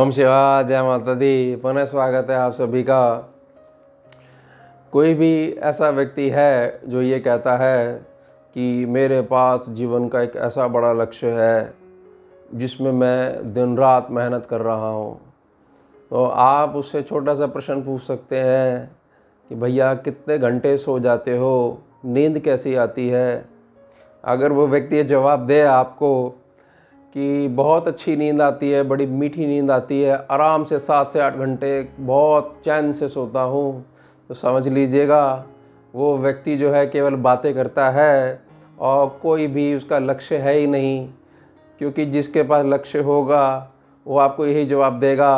ओम शिवाय, जय माता दी। पुनः स्वागत है आप सभी का। कोई भी ऐसा व्यक्ति है जो ये कहता है कि मेरे पास जीवन का एक ऐसा बड़ा लक्ष्य है जिसमें मैं दिन रात मेहनत कर रहा हूँ, तो आप उससे छोटा सा प्रश्न पूछ सकते हैं कि भैया कितने घंटे सो जाते हो, नींद कैसी आती है। अगर वो व्यक्ति ये जवाब दे आपको कि बहुत अच्छी नींद आती है, बड़ी मीठी नींद आती है, आराम से 7 से 8 घंटे बहुत चैन से सोता हूँ, तो समझ लीजिएगा वो व्यक्ति जो है केवल बातें करता है और कोई भी उसका लक्ष्य है ही नहीं। क्योंकि जिसके पास लक्ष्य होगा वो आपको यही जवाब देगा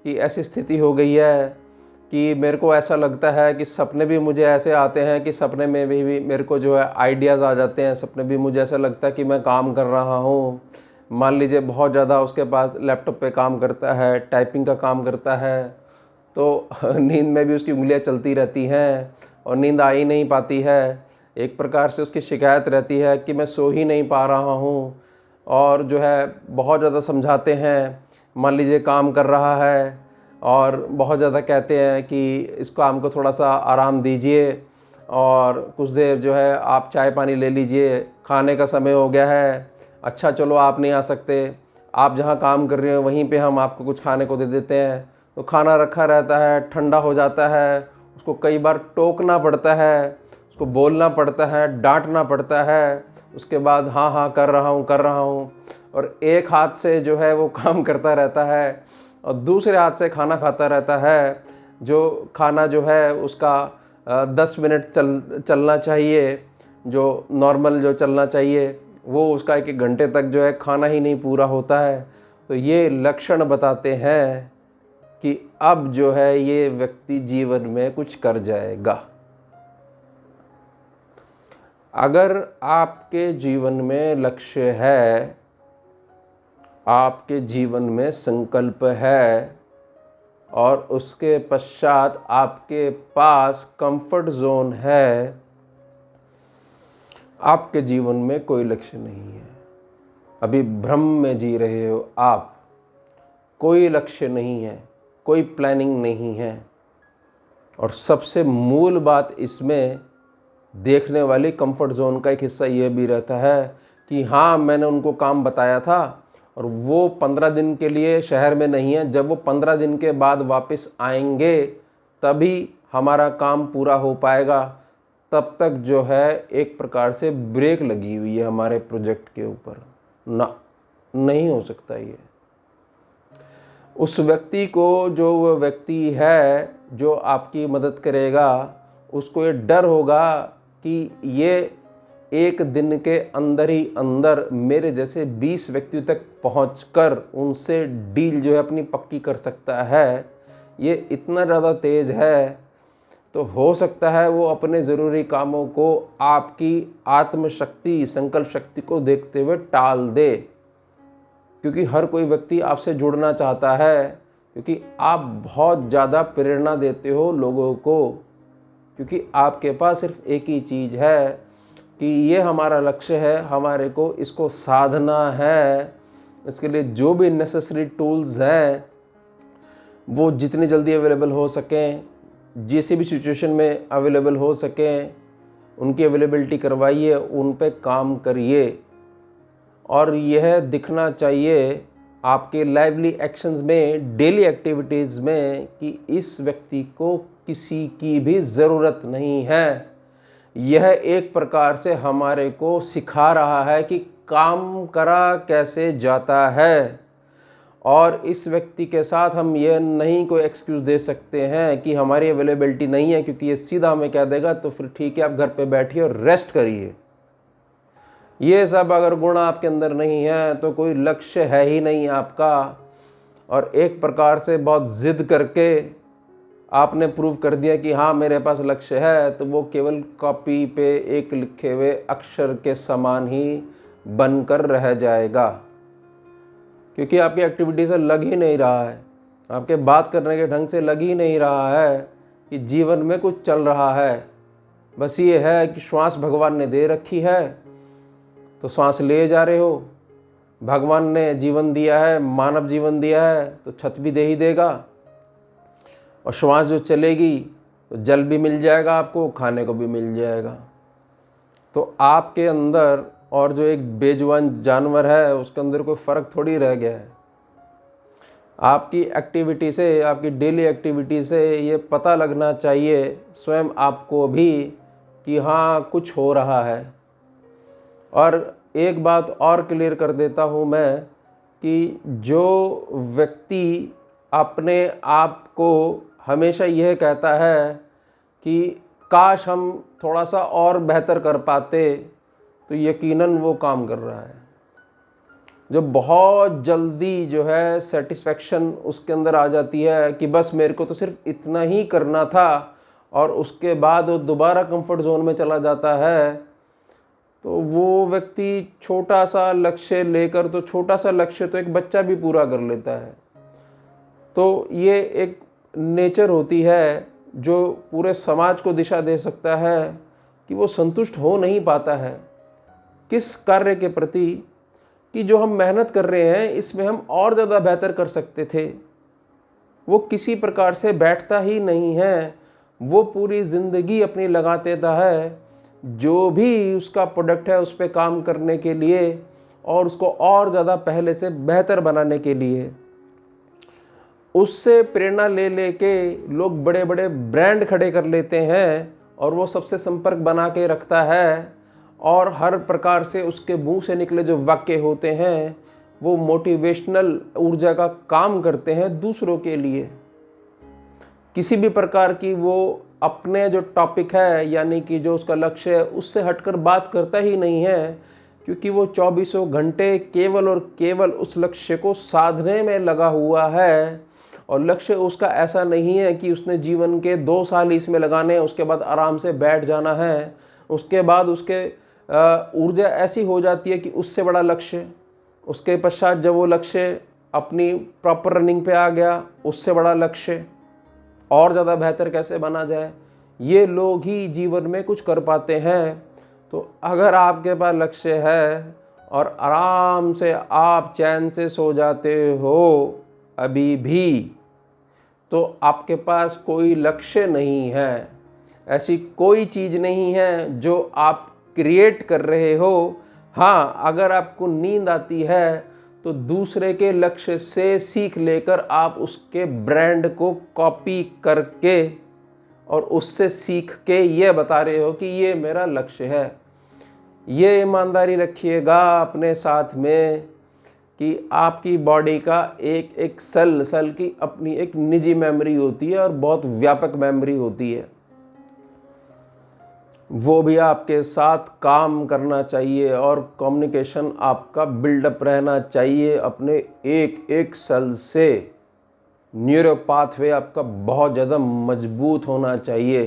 कि ऐसी स्थिति हो गई है कि मेरे को ऐसा लगता है कि सपने भी मुझे ऐसे आते हैं कि सपने में भी मेरे को जो है आइडियाज़ आ जाते हैं। सपने भी मुझे ऐसा लगता है कि मैं काम कर रहा हूँ। मान लीजिए बहुत ज़्यादा उसके पास लैपटॉप पे काम करता है, टाइपिंग का काम करता है, तो नींद में भी उसकी उंगलियां चलती रहती हैं और नींद आ ही नहीं पाती है। एक प्रकार से उसकी शिकायत रहती है कि मैं सो ही नहीं पा रहा हूँ। और जो है बहुत ज़्यादा समझाते हैं, मान लीजिए काम कर रहा है और बहुत ज़्यादा कहते हैं कि इस काम को थोड़ा सा आराम दीजिए और कुछ देर जो है आप चाय पानी ले लीजिए, खाने का समय हो गया है। अच्छा चलो आप नहीं आ सकते, आप जहाँ काम कर रहे हो वहीं पे हम आपको कुछ खाने को दे देते हैं। तो खाना रखा रहता है, ठंडा हो जाता है, उसको कई बार टोकना पड़ता है, उसको बोलना पड़ता है, डांटना पड़ता है। उसके बाद हाँ हाँ कर रहा हूँ और एक हाथ से जो है वो काम करता रहता है और दूसरे हाथ से खाना खाता रहता है। जो खाना जो है उसका 10 मिनट चलना चाहिए, जो नॉर्मल जो चलना चाहिए, वो उसका 1-1 घंटे तक जो है खाना ही नहीं पूरा होता है। तो ये लक्षण बताते हैं कि अब जो है ये व्यक्ति जीवन में कुछ कर जाएगा। अगर आपके जीवन में लक्ष्य है, आपके जीवन में संकल्प है और उसके पश्चात आपके पास कंफर्ट जोन है, आपके जीवन में कोई लक्ष्य नहीं है, अभी भ्रम में जी रहे हो आप, कोई लक्ष्य नहीं है, कोई प्लानिंग नहीं है। और सबसे मूल बात इसमें देखने वाली कंफर्ट जोन का एक हिस्सा ये भी रहता है कि हाँ मैंने उनको काम बताया था और वो 15 दिन के लिए शहर में नहीं है, जब वो 15 दिन के बाद वापस आएंगे तभी हमारा काम पूरा हो पाएगा। तब तक जो है एक प्रकार से ब्रेक लगी हुई है हमारे प्रोजेक्ट के ऊपर। ना, नहीं हो सकता ये। उस व्यक्ति को, जो वो व्यक्ति है जो आपकी मदद करेगा, उसको ये डर होगा कि ये एक दिन के अंदर ही अंदर मेरे जैसे 20 व्यक्तियों तक पहुंचकर उनसे डील जो है अपनी पक्की कर सकता है। ये इतना ज़्यादा तेज है, तो हो सकता है वो अपने ज़रूरी कामों को आपकी आत्मशक्ति, संकल्प शक्ति को देखते हुए टाल दे। क्योंकि हर कोई व्यक्ति आपसे जुड़ना चाहता है, क्योंकि आप बहुत ज़्यादा प्रेरणा देते हो लोगों को। क्योंकि आपके पास सिर्फ एक ही चीज़ है कि ये हमारा लक्ष्य है, हमारे को इसको साधना है। इसके लिए जो भी नेसेसरी टूल्स हैं वो जितनी जल्दी अवेलेबल हो सकें, जिस भी सिचुएशन में अवेलेबल हो सकें, उनकी अवेलेबिलिटी करवाइए, उन पे काम करिए। और यह दिखना चाहिए आपके लाइवली एक्शंस में, डेली एक्टिविटीज़ में कि इस व्यक्ति को किसी की भी ज़रूरत नहीं है। यह एक प्रकार से हमारे को सिखा रहा है कि काम करा कैसे जाता है। और इस व्यक्ति के साथ हम ये नहीं कोई एक्सक्यूज़ दे सकते हैं कि हमारी अवेलेबिलिटी नहीं है, क्योंकि ये सीधा हमें कह देगा तो फिर ठीक है आप घर पे बैठिए और रेस्ट करिए। ये सब अगर गुण आपके अंदर नहीं है तो कोई लक्ष्य है ही नहीं आपका। और एक प्रकार से बहुत ज़िद करके आपने प्रूव कर दिया कि हाँ मेरे पास लक्ष्य है, तो वो केवल कॉपी पे एक लिखे हुए अक्षर के समान ही बनकर रह जाएगा। क्योंकि आपकी एक्टिविटी से लग ही नहीं रहा है, आपके बात करने के ढंग से लग ही नहीं रहा है कि जीवन में कुछ चल रहा है। बस ये है कि श्वास भगवान ने दे रखी है तो सांस ले जा रहे हो, भगवान ने जीवन दिया है, मानव जीवन दिया है, तो छत भी दे ही देगा, और श्वास जो चलेगी तो जल भी मिल जाएगा, आपको खाने को भी मिल जाएगा। तो आपके अंदर और जो एक बेजुबान जानवर है उसके अंदर कोई फ़र्क थोड़ी रह गया है। आपकी एक्टिविटी से, आपकी डेली एक्टिविटी से ये पता लगना चाहिए स्वयं आपको भी कि हाँ कुछ हो रहा है। और एक बात और क्लियर कर देता हूँ मैं कि जो व्यक्ति अपने आप को हमेशा यह कहता है कि काश हम थोड़ा सा और बेहतर कर पाते, तो यकीनन वो काम कर रहा है। जो बहुत जल्दी जो है सेटिस्फेक्शन उसके अंदर आ जाती है कि बस मेरे को तो सिर्फ इतना ही करना था, और उसके बाद वो दोबारा कंफर्ट जोन में चला जाता है, तो वो व्यक्ति छोटा सा लक्ष्य लेकर, तो छोटा सा लक्ष्य तो एक बच्चा भी पूरा कर लेता है। तो ये एक नेचर होती है जो पूरे समाज को दिशा दे सकता है कि वो संतुष्ट हो नहीं पाता है किस कार्य के प्रति, कि जो हम मेहनत कर रहे हैं इसमें हम और ज़्यादा बेहतर कर सकते थे। वो किसी प्रकार से बैठता ही नहीं है, वो पूरी ज़िंदगी अपनी लगा देता है जो भी उसका प्रोडक्ट है उस पर काम करने के लिए, और उसको और ज़्यादा पहले से बेहतर बनाने के लिए। उससे प्रेरणा ले लेके लोग बड़े बड़े ब्रांड खड़े कर लेते हैं, और वो सबसे संपर्क बना के रखता है, और हर प्रकार से उसके मुंह से निकले जो वाक्य होते हैं वो मोटिवेशनल ऊर्जा का काम करते हैं दूसरों के लिए। किसी भी प्रकार की वो अपने जो टॉपिक है यानी कि जो उसका लक्ष्य है उससे हटकर बात करता ही नहीं है, क्योंकि वो 24 घंटे केवल और केवल उस लक्ष्य को साधने में लगा हुआ है। और लक्ष्य उसका ऐसा नहीं है कि उसने जीवन के 2 साल इसमें लगाने हैं, उसके बाद आराम से बैठ जाना है। उसके बाद उसके ऊर्जा ऐसी हो जाती है कि उससे बड़ा लक्ष्य, उसके पश्चात जब वो लक्ष्य अपनी प्रॉपर रनिंग पे आ गया, उससे बड़ा लक्ष्य, और ज़्यादा बेहतर कैसे बना जाए, ये लोग ही जीवन में कुछ कर पाते हैं। तो अगर आपके पास लक्ष्य है और आराम से आप चैन से सो जाते हो अभी भी, तो आपके पास कोई लक्ष्य नहीं है, ऐसी कोई चीज़ नहीं है जो आप क्रिएट कर रहे हो। हाँ, अगर आपको नींद आती है तो दूसरे के लक्ष्य से सीख लेकर आप उसके ब्रांड को कॉपी करके और उससे सीख के ये बता रहे हो कि ये मेरा लक्ष्य है। ये ईमानदारी रखिएगा अपने साथ में कि आपकी बॉडी का एक एक सेल की अपनी एक निजी मेमोरी होती है और बहुत व्यापक मेमोरी होती है। वो भी आपके साथ काम करना चाहिए और कम्युनिकेशन आपका बिल्डअप रहना चाहिए अपने एक एक सेल से। न्यूरो पाथवे आपका बहुत ज़्यादा मजबूत होना चाहिए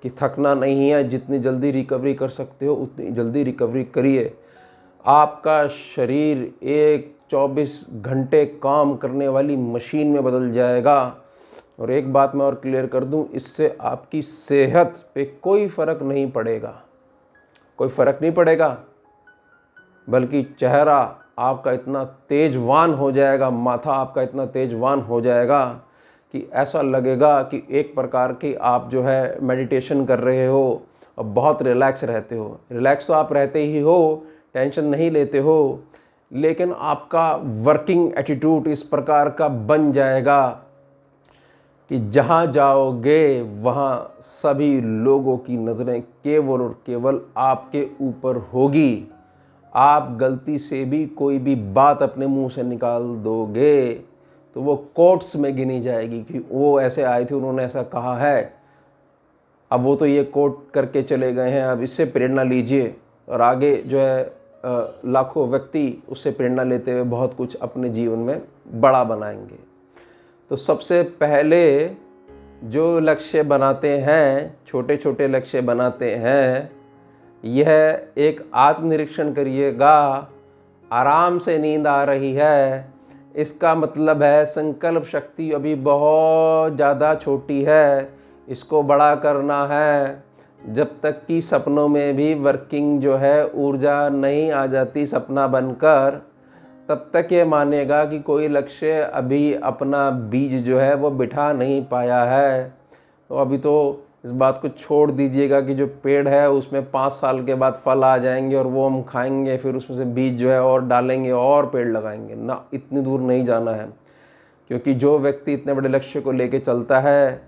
कि थकना नहीं है, जितनी जल्दी रिकवरी कर सकते हो उतनी जल्दी रिकवरी करिए। आपका शरीर एक 24 घंटे काम करने वाली मशीन में बदल जाएगा। और एक बात मैं और क्लियर कर दूं, इससे आपकी सेहत पे कोई फ़र्क नहीं पड़ेगा, कोई फ़र्क नहीं पड़ेगा, बल्कि चेहरा आपका इतना तेजवान हो जाएगा, माथा आपका इतना तेजवान हो जाएगा कि ऐसा लगेगा कि एक प्रकार की आप जो है मेडिटेशन कर रहे हो और बहुत रिलैक्स रहते हो। रिलैक्स तो आप रहते ही हो, टेंशन नहीं लेते हो, लेकिन आपका वर्किंग एटीट्यूड इस प्रकार का बन जाएगा कि जहाँ जाओगे वहाँ सभी लोगों की नज़रें केवल और केवल आपके ऊपर होगी। आप गलती से भी कोई भी बात अपने मुंह से निकाल दोगे तो वो कोट्स में गिनी जाएगी कि वो ऐसे आए थे, उन्होंने ऐसा कहा है, अब वो तो ये कोट करके चले गए हैं, अब इससे प्रेरणा लीजिए। और आगे जो है लाखों व्यक्ति उससे प्रेरणा लेते हुए बहुत कुछ अपने जीवन में बड़ा बनाएंगे। तो सबसे पहले जो लक्ष्य बनाते हैं, छोटे छोटे लक्ष्य बनाते हैं, यह एक आत्मनिरीक्षण करिएगा। आराम से नींद आ रही है, इसका मतलब है संकल्प शक्ति अभी बहुत ज़्यादा छोटी है, इसको बड़ा करना है। जब तक कि सपनों में भी वर्किंग जो है ऊर्जा नहीं आ जाती सपना बनकर, तब तक ये मानेगा कि कोई लक्ष्य अभी अपना बीज जो है वो बिठा नहीं पाया है। तो अभी तो इस बात को छोड़ दीजिएगा कि जो पेड़ है उसमें 5 साल के बाद फल आ जाएंगे और वो हम खाएंगे, फिर उसमें से बीज जो है और डालेंगे और पेड़ लगाएंगे ना, इतनी दूर नहीं जाना है। क्योंकि जो व्यक्ति इतने बड़े लक्ष्य को लेके चलता है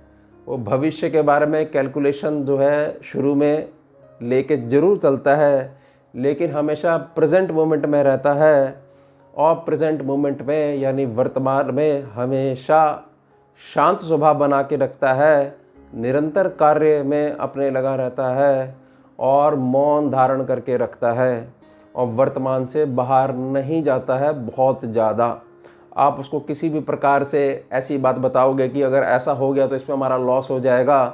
वो भविष्य के बारे में कैलकुलेशन जो है शुरू में लेके ज़रूर चलता है, लेकिन हमेशा प्रेजेंट मोमेंट में रहता है। और प्रेजेंट मोमेंट में यानी वर्तमान में हमेशा शांत स्वभाव बना के रखता है, निरंतर कार्य में अपने लगा रहता है और मौन धारण करके रखता है और वर्तमान से बाहर नहीं जाता है बहुत ज़्यादा। आप उसको किसी भी प्रकार से ऐसी बात बताओगे कि अगर ऐसा हो गया तो इसमें हमारा लॉस हो जाएगा,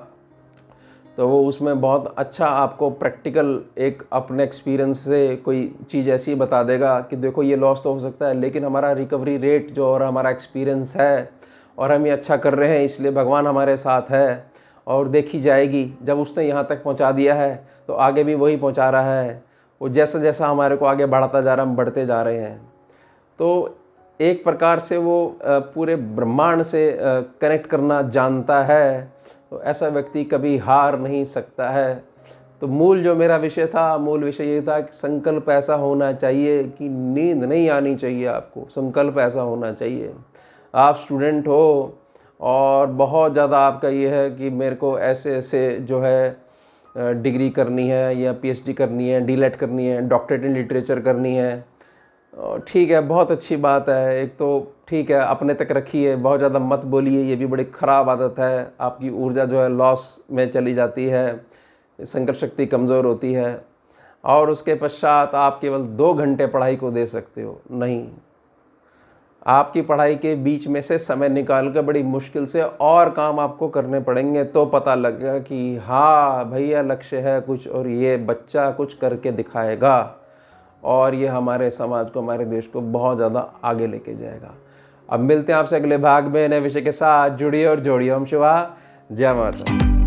तो वो उसमें बहुत अच्छा आपको प्रैक्टिकल एक अपने एक्सपीरियंस से कोई चीज़ ऐसी बता देगा कि देखो ये लॉस तो हो सकता है, लेकिन हमारा रिकवरी रेट जो और हमारा एक्सपीरियंस है और हम ये अच्छा कर रहे हैं इसलिए भगवान हमारे साथ है और देखी जाएगी। जब उसने यहाँ तक पहुँचा दिया है तो आगे भी वही पहुँचा रहा है। वो जैसा जैसा हमारे को आगे बढ़ाता जा रहा है हम बढ़ते जा रहे हैं। तो एक प्रकार से वो पूरे ब्रह्मांड से कनेक्ट करना जानता है, तो ऐसा व्यक्ति कभी हार नहीं सकता है। तो मूल जो मेरा विषय था, मूल विषय ये था कि संकल्प ऐसा होना चाहिए कि नींद नहीं आनी चाहिए आपको। संकल्प ऐसा होना चाहिए, आप स्टूडेंट हो और बहुत ज़्यादा आपका ये है कि मेरे को ऐसे ऐसे जो है डिग्री करनी है या पीएचडी करनी है, डीलेट करनी है, डॉक्टरेट इन लिटरेचर करनी है। ठीक है, बहुत अच्छी बात है। एक तो ठीक है, अपने तक रखिए, बहुत ज़्यादा मत बोलिए, ये भी बड़ी ख़राब आदत है। आपकी ऊर्जा जो है लॉस में चली जाती है, संकल्प शक्ति कमज़ोर होती है। और उसके पश्चात आप केवल 2 घंटे पढ़ाई को दे सकते हो, नहीं, आपकी पढ़ाई के बीच में से समय निकाल कर बड़ी मुश्किल से और काम आपको करने पड़ेंगे, तो पता लगेगा कि हाँ भैया लक्ष्य है कुछ और ये बच्चा कुछ करके दिखाएगा और ये हमारे समाज को, हमारे देश को बहुत ज़्यादा आगे लेके जाएगा। अब मिलते हैं आपसे अगले भाग में नए विषय के साथ। जुड़िए और जोड़िए। ओम शिवा, जय माता।